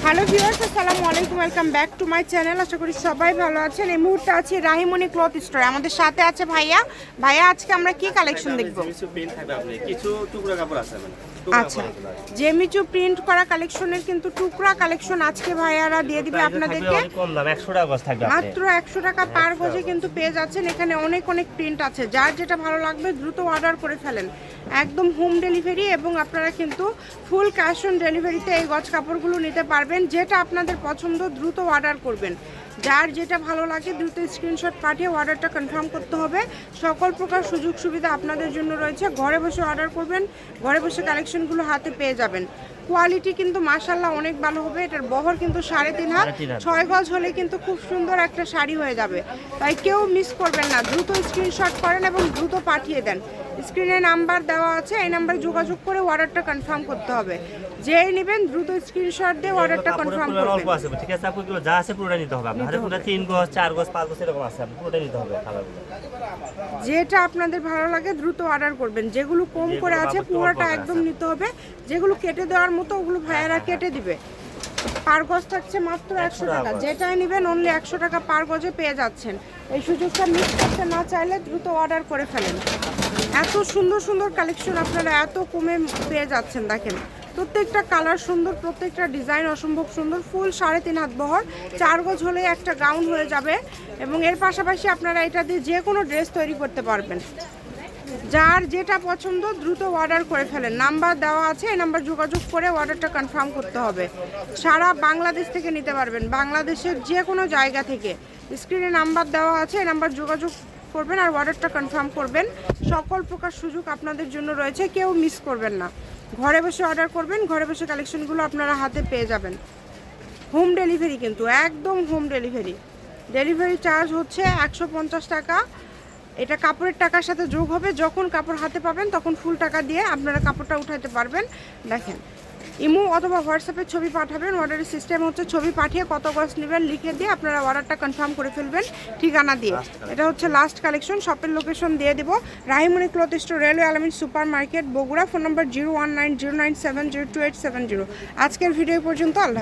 Hello viewers, আসসালামু আলাইকুম, welcome back to my channel. আশা করি সবাই ভালো আছেন। এই মুহূর্তে আছি রাহিমণি ক্লথ স্টোরে। আমাদের সাথে আছে ভাইয়া। আজকে আমরা কি কালেকশন দেখব? কিছু টুকরা কাপড় আছে আচ্ছা, জেমিচু প্রিন্ট করা কালেকশনের কিন্তু টুকরা কালেকশন আজকে ভাইয়ারা দিয়ে দিবে আপনাদেরকে। কম দাম 100 টাকা গজ থাকবে, মাত্র 100 টাকা পার গজে কিন্তু পেয়ে যাচ্ছেন। এখানে অনেক অনেক প্রিন্ট আছে, যার যেটা ভালো লাগবে দ্রুত অর্ডার করে ফেলেন। একদম হোম ডেলিভারি এবং আপনারা কিন্তু ফুল ক্যাশ অন ডেলিভারিতে এই গজ কাপড়গুলো নিতে পারবেন। যেটা আপনাদের পছন্দ দ্রুত অর্ডার করবেন। যার যেটা ভালো লাগে দ্রুত স্ক্রিনশট পাঠিয়ে অর্ডারটা কনফার্ম করতে হবে। সকল প্রকার সুযোগ সুবিধা আপনাদের জন্য রয়েছে। ঘরে বসে অর্ডার করবেন, ঘরে বসে কালেকশনগুলো হাতে পেয়ে যাবেন। কোয়ালিটি কিন্তু মাশাআল্লাহ অনেক ভালো হবে। এটার বহর কিন্তু 3.5 হাত, 6 গজ হলে কিন্তু খুব সুন্দর একটা শাড়ি হয়ে যাবে। তাই কেউ মিস করবেন না, দ্রুত স্ক্রিনশট করেন এবং দ্রুত পাঠিয়ে দেন। স্ক্রিনে নাম্বার দেওয়া আছে, এই নাম্বারে যোগাযোগ করে অর্ডারটা কনফার্ম করতে হবে। যেই নেবেন দ্রুত স্ক্রিনশট দিয়ে অর্ডারটা কনফার্ম করবেন। অল্প আছে, ঠিক আছে? আপনাদের যা আছে পুরোটা নিতে হবে। আপনাদের পুরো 3 গজ 4 গজ 5 গজ এরকম আছে, আপনাদের পুরোটা নিতে হবে কালারগুলো। যেটা আপনাদের ভালো লাগে দ্রুত অর্ডার করবেন। যেগুলো কম করে আছে পুরোটা একদম নিতে হবে। যেগুলো কেটে দেওয়ার মতো ওগুলো ভাইয়ারা কেটে দিবে। পার গজ থাকছে মাত্র 100 টাকা। যেটাই নেবেন অনলি 100 টাকা পার গজে পেয়ে যাচ্ছেন। এই সুযোগটা মিস করতে না চাইলে দ্রুত অর্ডার করে ফেলেন। এত সুন্দর সুন্দর কালেকশন আপনারা এত কমে পেয়ে যাচ্ছেন। দেখেন প্রত্যেকটা কালার সুন্দর, প্রত্যেকটা ডিজাইন অসম্ভব সুন্দর। ফুল 3.5 হাত বহর, 4 গজ হলে একটা গাউন হয়ে যাবে। এবং এর পাশাপাশি আপনারা এটা দিয়ে যে কোনো ড্রেস তৈরি করতে পারবেন। যার যেটা পছন্দ দ্রুত অর্ডার করে ফেলেন। নাম্বার দেওয়া আছে, এই নাম্বার যোগাযোগ করে অর্ডারটা কনফার্ম করতে হবে। সারা বাংলাদেশ থেকে নিতে পারবেন, বাংলাদেশের যে কোনো জায়গা থেকে। স্ক্রিনে নাম্বার দেওয়া আছে, এই নাম্বার যোগাযোগ করবেন আর অর্ডারটা কনফার্ম করবেন। সকল প্রকার সুযোগ আপনাদের জন্য রয়েছে, কেউ মিস করবেন না। ঘরে বসে অর্ডার করবেন, ঘরে বসে কালেকশনগুলো আপনারা হাতে পেয়ে যাবেন। হোম ডেলিভারি কিন্তু একদম হোম ডেলিভারি। ডেলিভারি চার্জ হচ্ছে 150 টাকা। এটা কাপড়ের টাকার সাথে যোগ হবে। যখন কাপড় হাতে পাবেন তখন ফুল টাকা দিয়ে আপনারা কাপড়টা উঠাতে পারবেন। দেখেন, ইমো অথবা হোয়াটসঅ্যাপে ছবি পাঠাবেন। অর্ডারের সিস্টেম হচ্ছে ছবি পাঠিয়ে কত গজ নেবেন লিখে দিয়ে আপনারা অর্ডারটা কনফার্ম করে ফেলবেন ঠিকানা দিয়ে। এটা হচ্ছে লাস্ট কালেকশন। শপের লোকেশন দিয়ে দেবো, রাহিমণি ক্লথ স্টোর, রেলওয়ে আলামিন সুপার মার্কেট, বগুড়া। ফোন নম্বর 019097028770। আজকের ভিডিও পর্যন্ত। আল্লাহ।